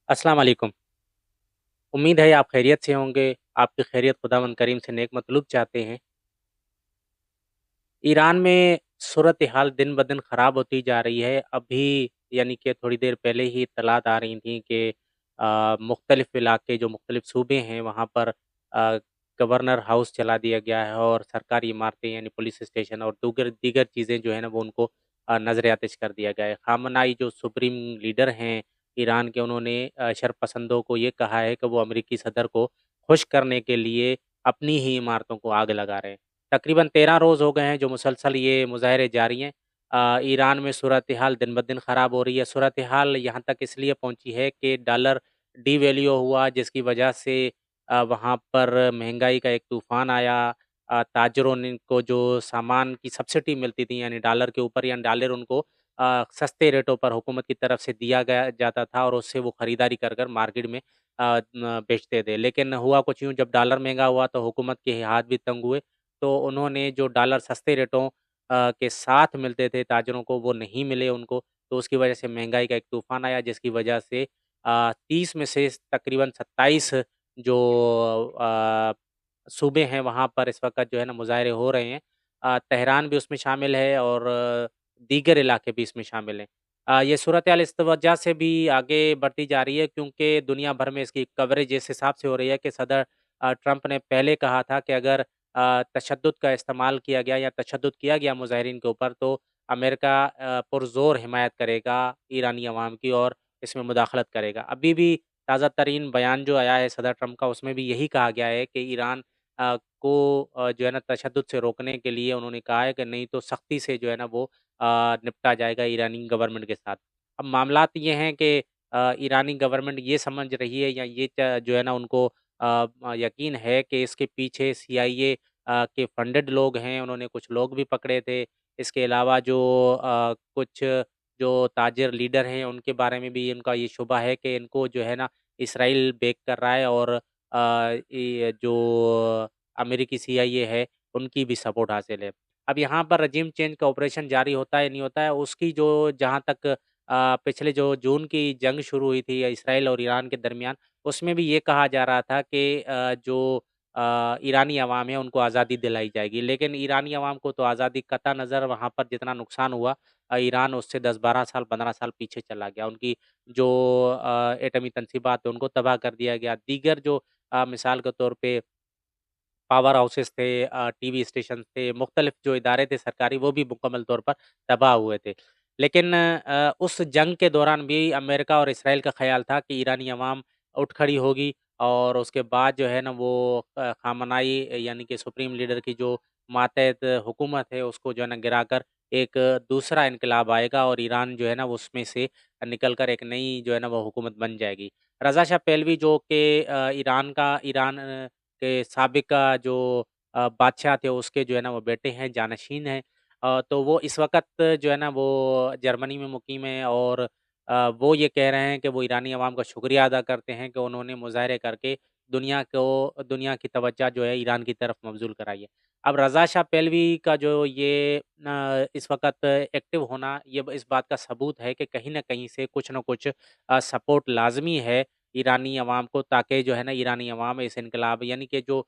अस्सलाम वालेकुम। उम्मीद है आप खैरियत से होंगे। आपकी खैरियत खुदावंद करीम से नेक मतलूब चाहते हैं। ईरान में सूरत-ए-हाल दिन-ब-दिन ख़राब होती जा रही है। अभी यानी कि थोड़ी देर पहले ही इत्तलात आ रही थी कि मुख़्तलिफ़ इलाके जो मुख़्तलिफ़ सूबे हैं वहाँ पर गवर्नर हाउस जला दिया गया है और सरकारी इमारतें यानी पुलिस स्टेशन और दूगर दीगर चीज़ें जो है ना वो उनको नज़र आतिश कर दिया गया है। ख़ामनेई जो सुप्रीम लीडर हैं ईरान के उन्होंने शरपसंदों को ये कहा है कि वो अमेरिकी सदर को खुश करने के लिए अपनी ही इमारतों को आग लगा रहे हैं। तकरीबन 13 रोज़ हो गए हैं जो मुसलसल ये मुज़ाहरे जारी हैं। ईरान में सूरत-ए-हाल दिन-ब-दिन ख़राब हो रही है। सूरत-ए-हाल यहाँ तक इसलिए पहुँची है कि डॉलर डिवैल्यू हुआ जिसकी वजह से वहाँ पर महँगाई का एक तूफ़ान आया। ताजरों ने को जो सामान की सब्सिडी मिलती थी यानी डॉलर के ऊपर या डॉलर उनको सस्ते रेटों पर हुकूमत की तरफ से दिया गया जाता था और उससे वो खरीदारी कर कर मार्केट में बेचते थे। लेकिन हुआ कुछ यूँ जब डॉलर महँगा हुआ तो हुकूमत के हाथ भी तंग हुए। तो उन्होंने जो डॉलर सस्ते रेटों के साथ मिलते थे ताजरों को वो नहीं मिले उनको, तो उसकी वजह से महँगाई का एक तूफ़ान आया जिसकी वजह से 30 में से तकरीबन 27 जो अ, सूबे हैं वहाँ पर इस वक़्त जो है ना मुज़ाहरे हो रहे हैं। तेहरान भी उसमें शामिल है और दीगर इलाके भी इसमें शामिल हैं। ये सूरत-ए-हाल इस वजह से भी आगे बढ़ती जा रही है क्योंकि दुनिया भर में इसकी कवरेज इस हिसाब से हो रही है कि सदर ट्रंप ने पहले कहा था कि अगर तशद्दुद का इस्तेमाल किया गया या तशद्दुद किया गया मुज़ाहिरीन के ऊपर तो अमेरिका पुरज़ोर हिमायत करेगा ईरानी अवाम की और इसमें मुदाखलत करेगा। अभी भी ताज़ा तरीन बयान जो आया है सदर ट्रंप का उसमें भी यही कहा गया है कि ईरान को जो है ना तशद्दुद से रोकने के लिए उन्होंने कहा है कि नहीं तो सख्ती से जो है ना वो निपटा जाएगा ईरानी गवर्नमेंट के साथ। अब मामलात ये हैं कि ईरानी गवर्नमेंट ये समझ रही है या ये जो है ना उनको यकीन है कि इसके पीछे सीआईए के फंडेड लोग हैं, उन्होंने कुछ लोग भी पकड़े थे। इसके अलावा जो कुछ जो ताजिर लीडर हैं, उनके बारे में भी इनका ये शुबा है कि इनको जो है ना इसराइल बेक कर रहा है और ये जो अमेरिकी सीआईए है, उनकी भी सपोर्ट हासिल है। अब यहाँ पर रजीम चेंज का ऑपरेशन जारी होता है, नहीं होता है, उसकी जो जहाँ तक पिछले जो जून की जंग शुरू हुई थी इसराइल और ईरान के दरमियान, उसमें भी ये कहा जा रहा था कि जो ईरानी अवाम है उनको आज़ादी दिलाई जाएगी। लेकिन ईरानी अवाम को तो आज़ादी कतई नज़र वहाँ पर जितना नुकसान हुआ ईरान उससे 10-12 साल, 15 साल पीछे चला गया। उनकी जो एटमी तनसीबात है उनको तबाह कर दिया गया। दीगर जो मिसाल के तौर पे पावर हाउसेस थे टीवी स्टेशंस थे, मुख्तलिफ जो इदारे थे सरकारी वो भी मुकम्मल तौर पर तबाह हुए थे। लेकिन उस जंग के दौरान भी अमेरिका और इसराइल का ख़्याल था कि ईरानी अवाम उठ खड़ी होगी और उसके बाद जो है ना वो ख़ामनेई यानी कि सुप्रीम लीडर की जो मातहत हुकूमत है उसको जो है ना गिराकर एक दूसरा इनकलाब आएगा और ईरान जो है ना वो उसमें से निकल कर एक नई जो है ना वो हुकूमत बन जाएगी। रज़ा शाह पहलवी जो कि ईरान के साबिका जो बादशाह थे उसके जो है ना वो बेटे हैं, जानशीन हैं। तो वो इस वक़्त जो है ना वो जर्मनी में मुक़ीम हैं और वो ये कह रहे हैं कि वो ईरानी अवाम का शुक्रिया अदा करते हैं कि उन्होंने मुज़ाहरे करके दुनिया की तवज्जो जो है ईरान की तरफ मबज़ूल कराई है। अब रज़ा शाह पहलवी का जो ये इस वक़्त एक्टिव होना ये इस बात का सबूत है कि कहीं न कहीं से कुछ न कुछ सपोर्ट लाज़मी है ईरानी अवाम को ताकि जो है ना ईरानी अवाम इस इनकलाब यानी कि जो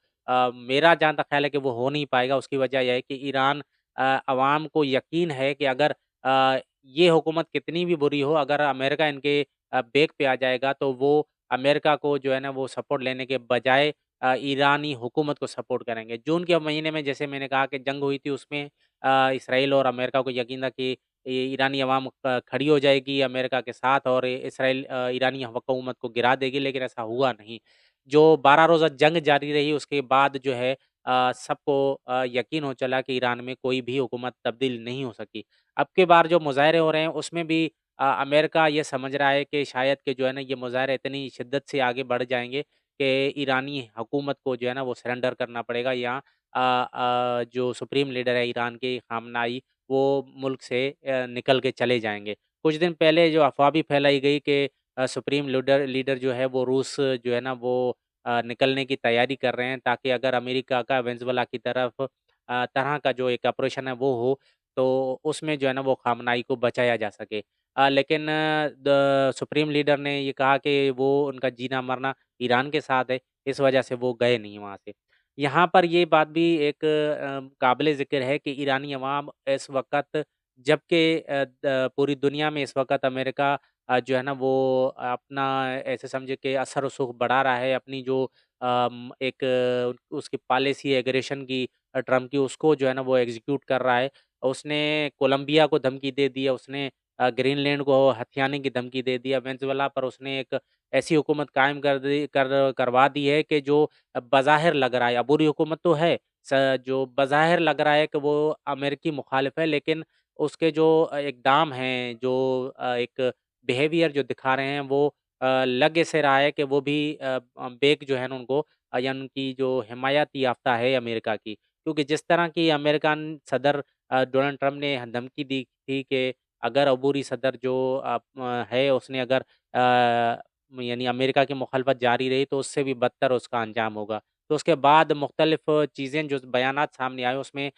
मेरा जहाँ तक ख़्याल है कि वो हो नहीं पाएगा उसकी वजह ये है कि ईरान अवाम को यकीन है कि अगर ये हुकूमत कितनी भी बुरी हो अगर अमेरिका इनके बेक पे आ जाएगा तो वो अमेरिका को जो है ना वो सपोर्ट लेने के बजाय ईरानी हुकूमत को सपोर्ट करेंगे। जून के महीने में जैसे मैंने कहा कि जंग हुई थी उसमें इसराइल और अमेरिका को यकीन था कि ईरानी अवाम खड़ी हो जाएगी अमेरिका के साथ और इसराइल ईरानी हुकूमत को गिरा देगी लेकिन ऐसा हुआ नहीं। जो 12 रोज़ा जंग जारी रही उसके बाद जो है सबको यकीन हो चला कि ईरान में कोई भी हुकूमत तब्दील नहीं हो सकी। अब की बार जो मुज़ाहरे हो रहे हैं उसमें भी अमेरिका ये समझ रहा है कि शायद कि जो है ना ये मुज़ाहरे इतनी शिद्दत से आगे बढ़ जाएँगे कि ईरानी हुकूमत को जो है ना वो सरेंडर करना पड़ेगा या जो सुप्रीम लीडर है ईरान के ख़ामनेई वो मुल्क से निकल के चले जाएँगे। कुछ दिन पहले जो अफ़वाह भी फैलाई गई कि सुप्रीम लीडर लीडर जो है वो रूस जो है ना वो निकलने की तैयारी कर रहे हैं ताकि अगर अमेरिका का वेनेज़ुएला की तरह का जो एक ऑपरेशन है वो हो, तो उसमें जो है ना वो ख़ामनेई को बचाया जा सके। लेकिन सुप्रीम लीडर ने ये कहा कि वो उनका जीना-मरना ईरान के साथ है, इस वजह से वो गए नहीं वहाँ से। यहाँ पर ये बात भी एक काबिल-ज़िक्र है कि ईरानी अवाम इस वक़्त जबकि पूरी दुनिया में इस वक़्त अमेरिका जो है ना वो अपना ऐसे समझिए कि असर-रसूख बढ़ा रहा है, अपनी जो एक उसकी पॉलिसी एग्रेशन की ट्रम्प की उसको जो है ना वो एग्ज़ीक्यूट कर रहा है। उसने कोलंबिया को धमकी दे दी है, उसने ग्रीनलैंड को हथियाने की धमकी दे दी है, वेनेज़ुएला पर उसने एक ऐसी हुकूमत कायम करवा दी है कि जो बज़ाहिर लग रहा है, अबूरी हुकूमत तो है, जो बज़ाहिर लग रहा है कि वो अमेरिकी मुखालिफ है, लेकिन उसके जो इक़दाम हैं, जो एक बिहेवियर जो दिखा रहे हैं, वो लग ऐसे रहा है कि वो भी बेक जो है ना उनको या उनकी जो हिमायत याफ़्ता है अमेरिका की। क्योंकि जिस तरह की अमेरिकन सदर डोनाल्ड ट्रम्प ने धमकी दी थी कि अगर अबूरी सदर जो है उसने अगर यानी अमेरिका की मुखालफत जारी रही तो उससे भी बदतर उसका अंजाम होगा। तो उसके बाद मुख्तलिफ़ चीज़ें जो बयानात सामने आए उसमें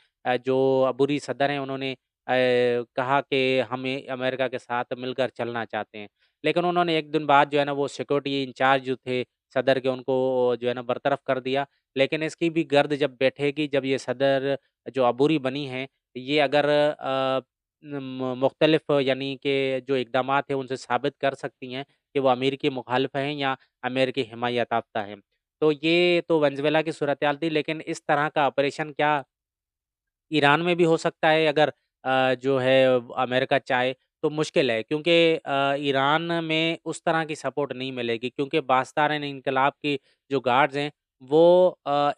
जो अबूरी सदर हैं उन्होंने कहा कि हमें अमेरिका के साथ मिलकर चलना चाहते हैं। लेकिन उन्होंने 1 दिन बाद जो है ना वो सिक्योरिटी इंचार्ज जो थे सदर के उनको जो है ना बरतरफ कर दिया। लेकिन इसकी भी गर्द जब बैठेगी, जब ये सदर जो अबूरी बनी हैं, ये अगर मुख्तलिफ़ यानी कि जो इक़दामात हैं उनसे साबित कर सकती हैं कि वो अमेरिकी मुखालिफ़ हैं या अमेरिकी हिमायत याफ़्ता हैं। तो ये तो वेनेज़ुएला की सूरत-हाल थी, लेकिन इस तरह का ऑपरेशन क्या ईरान में भी हो सकता है अगर जो है अमेरिका चाहे तो मुश्किल है क्योंकि ईरान में उस तरह की सपोर्ट नहीं मिलेगी क्योंकि बास्तान इनकलाब की जो गार्ड्स हैं वो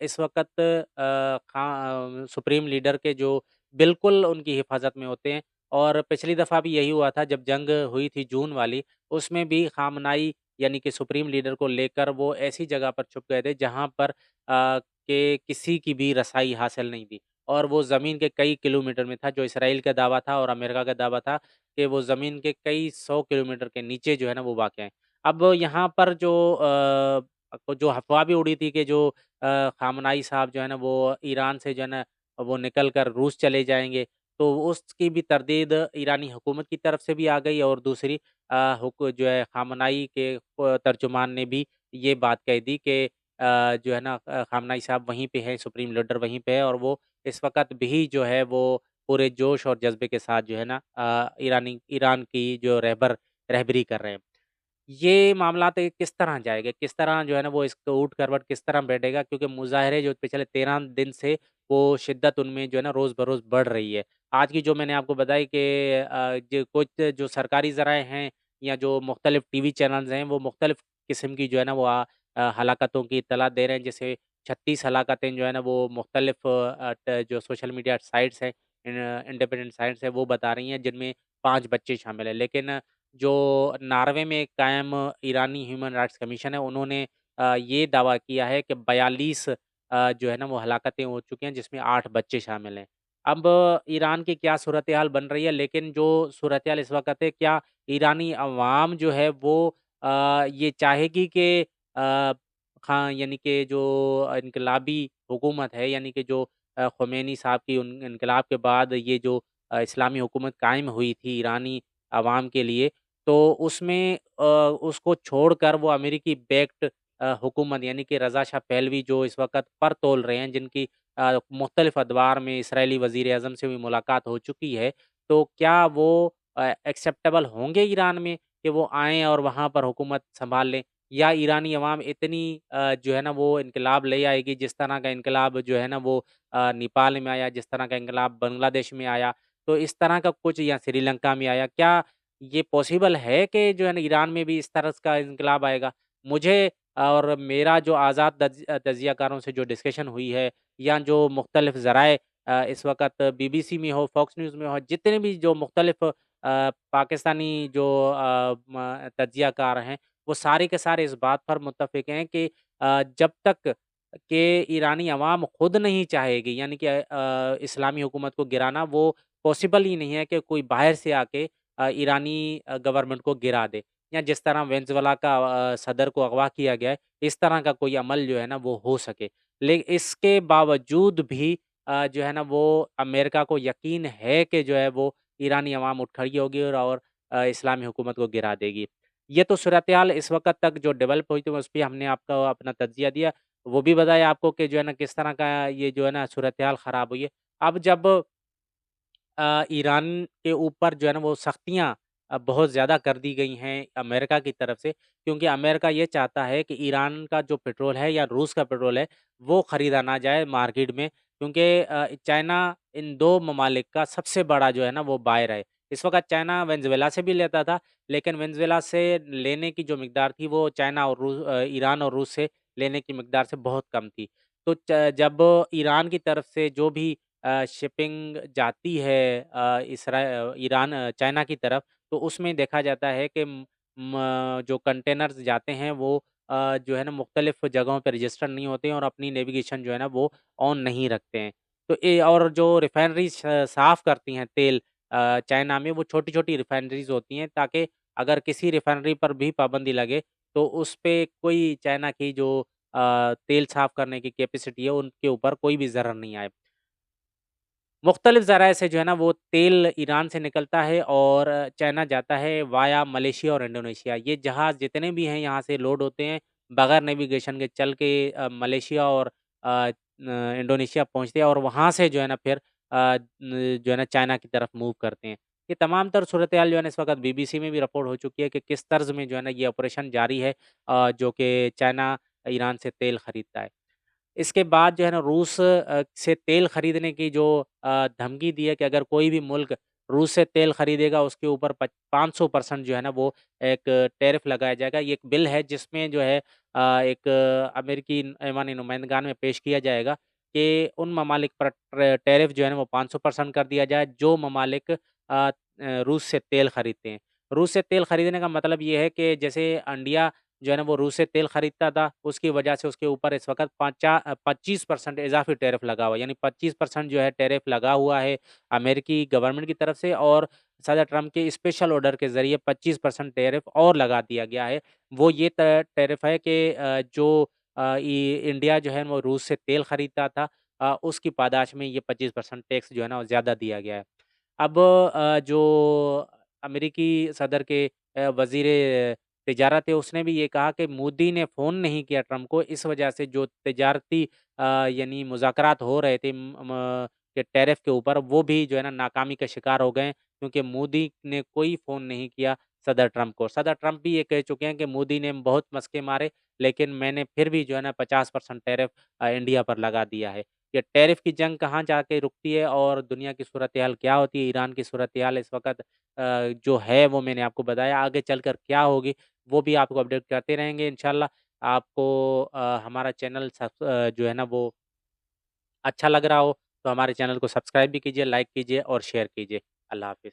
इस वक़्त सुप्रीम लीडर के जो बिल्कुल उनकी हिफाज़त में होते हैं और पिछली दफ़ा भी यही हुआ था जब जंग हुई थी जून वाली, उसमें भी ख़ामनाई यानी कि सुप्रीम लीडर को लेकर वो ऐसी जगह पर छुप गए थे जहाँ पर के किसी की भी रसाई हासिल नहीं थी। और वो ज़मीन के कई किलोमीटर में था, जो इसराइल का दावा था और अमेरिका का दावा था कि वो ज़मीन के कई 100 किलोमीटर के नीचे जो है ना वो वाक़ है। अब यहाँ पर जो अफ़वाह भी उड़ी थी कि जो ख़ामनाई साहब जो है ना वो ईरान से जो है ना वो निकल कर रूस चले जाएँगे, तो उसकी भी तरदीद ईरानी हुकूमत की तरफ से भी आ गई और दूसरी हुक जो है ख़ामनाई के तर्जुमान ने भी ये बात कह दी कि जो है ना ख़ामनाई साहब वहीं पे हैं, सुप्रीम लीडर वहीं पे है और वो इस वक़्त भी जो है वो पूरे जोश और जज़्बे के साथ जो है ना ईरान की जो रहबरी कर रहे हैं। ये मामलात किस तरह जाएगा? किस तरह जो है ना वो इसको ऊट-करवट किस तरह बैठेगा? क्योंकि मुज़ाहरे जो पिछले 13 दिन से वो शिद्दत उनमें जो है ना रोज़-बरोज़ बढ़ रही है। आज की जो मैंने आपको बताई कि जो कुछ जो सरकारी ज़राए हैं या जो मुख्तलिफ़ टीवी चैनल्स हैं, वो मुख्तलिफ़ किस्म की जो है ना वो हलाकतों की इत्तला दे रहे हैं। जैसे 36 हलाकतें जो है ना वो मुख्तलिफ़ जो सोशल मीडिया साइट्स हैं, इंडिपेंडेंट साइट्स हैं, वो बता रही हैं जिनमें 5 बच्चे शामिल हैं। लेकिन जो नॉर्वे में कायम ईरानी ह्यूमन राइट्स कमीशन है, उन्होंने ये दावा किया है कि 42 जो है ना वो हलाकतें हो चुकी हैं, जिसमें 8 बच्चे शामिल हैं। अब ईरान की क्या सूरत-ए-हाल बन रही है, लेकिन जो सूरत-ए-हाल इस वक़्त है, क्या ईरानी अवाम जो है वो ये चाहेगी कि हाँ, यानी कि जो इनकलाबी हुकूमत है, यानी कि जो ख़ुमैनी साहब की उन इनकलाब के बाद ये जो इस्लामी हुकूमत कायम हुई थी ईरानी अवाम के लिए, तो उसमें उसको छोड़कर वो अमेरिकी बैक्ड हुकूमत यानी कि रज़ा शाह पहलवी जो इस वक़्त पर तोल रहे हैं, जिनकी मुख्तलिफ़ अदवार में इसराइली वज़ीर-ए-आज़म से भी मुलाकात हो चुकी है, तो क्या वो एक्सेप्टेबल होंगे ईरान में कि वो आएँ और वहाँ पर हुकूमत सँभाल लें? या ईरानी अवाम इतनी जो है ना वो इनकलाब ले आएगी, जिस तरह का इनकलाब जो है ना वो नेपाल में आया, जिस तरह का इनकलाब बांग्लादेश में आया, तो इस तरह का कुछ या श्रीलंका में आया, क्या ये पॉसिबल है कि जो है ना ईरान में भी इस तरह का इनकलाब आएगा? मुझे और मेरा जो आज़ाद तज्ज़ियाकारों से जो डिस्कशन हुई है या जो मुख्तलिफ़ ज़राए इस वक़्त बीबीसी में हो, फॉक्स न्यूज़ में हो, जितने भी जो मुख्तलिफ़ पाकिस्तानी जो तज्ज़ियाकार हैं, वो सारे के सारे इस बात पर मुत्तफ़िक हैं कि जब तक कि ईरानी अवाम खुद नहीं चाहेगी यानी कि इस्लामी हुकूमत को गिराना वो पॉसिबल ही नहीं है कि कोई बाहर से आके ईरानी गवर्नमेंट को गिरा दे या जिस तरह वेनेज़ुएला का सदर को अगवा किया गया है, इस तरह का कोई अमल जो है ना वो हो सके। इसके बावजूद भी जो है ना वो अमेरिका को यकीन है कि जो है वो ईरानी अवाम उठ खड़ी होगी और इस्लामी हुकूमत को गिरा देगी। ये तो सूरत-ए-हाल इस वक़्त तक जो डेवलप हुई थी उस पे हमने आपको अपना तज्ज़िया दिया। वो भी बताया आपको कि जो है ना किस तरह का ये जो है ना सूरत-ए-हाल ख़राब हुई है। अब जब ईरान के ऊपर जो है ना वो सख्तियाँ बहुत ज़्यादा कर दी गई हैं अमेरिका की तरफ से, क्योंकि अमेरिका ये चाहता है कि ईरान का जो पेट्रोल है या रूस का पेट्रोल है, वो खरीदा ना जाए मार्केट में, क्योंकि चाइना इन 2 ममालिक का सबसे बड़ा जो है ना वो बायर है। इस वक़्त चाइना वेनेज़ुएला से भी लेता था, लेकिन वेनेज़ुएला से लेने की जो मिक़दार थी वो चाइना और ईरान और रूस से लेने की मिक़दार से बहुत कम थी। तो जब ईरान की तरफ से जो भी शिपिंग जाती है ईरान चाइना की तरफ, तो उसमें देखा जाता है कि जो कंटेनर्स जाते हैं वो जो है ना मुख्तलिफ़ जगहों पे रजिस्टर नहीं होते हैं और अपनी नेविगेशन जो है ना वो ऑन नहीं रखते हैं। तो और जो रिफाइनरीज़ साफ़ करती हैं तेल चाइना में, वो छोटी-छोटी रिफाइनरीज़ होती हैं, ताकि अगर किसी रिफाइनरी पर भी पाबंदी लगे, तो उस पे कोई चाइना की जो तेल साफ़ करने की कैपेसिटी है, उनके ऊपर कोई भी ज़रर नहीं आए। मुख्तलिफ़ ज़राए से जो है ना वो तेल ईरान से निकलता है और चाइना जाता है वाया मलेशिया और इंडोनेशिया। ये जहाज़ जितने भी हैं यहाँ से लोड होते हैं, बगैर नेविगेशन के चल के मलेशिया और इंडोनेशिया पहुँचते हैं और वहाँ से जो है ना फिर जो है ना चाइना की तरफ मूव करते हैं। ये तमाम तर सूरत-ए-हाल जो है ना इस वक़्त बीबीसी में भी रिपोर्ट हो चुकी है कि किस तर्ज़ में जो है ना ये ऑपरेशन जारी है, जो कि चाइना ईरान से तेल खरीदता है। इसके बाद जो है ना रूस से तेल खरीदने की जो धमकी दी है कि अगर कोई भी मुल्क रूस से तेल खरीदेगा उसके ऊपर 500% जो है ना वो एक टैरिफ लगाया जाएगा। ये एक बिल है जिसमें जो है एक अमेरिकी ऐवानी नुमाइंदगान में पेश किया जाएगा कि उन ममालिक पर टैरिफ जो है ना वो 500% कर दिया जाए जो ममालिक रूस से तेल खरीदते हैं। रूस से तेल खरीदने का मतलब ये है कि जैसे इंडिया जो है ना वो रूस से तेल खरीदता था, उसकी वजह से उसके ऊपर इस वक़्त 25% इज़ाफ़ी टैरिफ लगा हुआ है। यानी 25% जो है टैरिफ लगा हुआ है अमेरिकी गवर्नमेंट की तरफ से, और सदर ट्रम्प के स्पेशल ऑर्डर के ज़रिए 25% टैरिफ और लगा दिया गया है। वो ये टैरिफ है कि जो इंडिया जो है वो रूस से तेल खरीदता था, उसकी पादाश में ये 25% टैक्स जो है ना वो ज़्यादा दिया गया है। अब जो अमेरिकी सदर के वज़ीर तिजारत है, उसने भी ये कहा कि मोदी ने फ़ोन नहीं किया ट्रम्प को, इस वजह से जो तिजारती यानी मुज़ाकरात हो रहे थे के टैरिफ के ऊपर, वो भी जो है ना नाकामी का शिकार हो गए, क्योंकि मोदी ने कोई फ़ोन नहीं किया सदर ट्रम्प को। सदर ट्रम्प भी ये कह चुके हैं कि मोदी ने बहुत मस्के मारे, लेकिन मैंने फिर भी जो है ना 50% टैरिफ इंडिया पर लगा दिया है। ये टैरिफ की जंग कहाँ जाके रुकती है और दुनिया की सूरत-ए-हाल क्या होती है, ईरान की सूरत-ए-हाल इस वक़्त जो है वो मैंने आपको बताया, आगे चलकर क्या होगी वो भी आपको अपडेट करते रहेंगे इंशाल्लाह। आपको हमारा चैनल जो है ना वो अच्छा लग रहा हो, तो हमारे चैनल को सब्सक्राइब भी कीजिए, लाइक कीजिए और शेयर कीजिए। अल्लाह हाफ़िज़।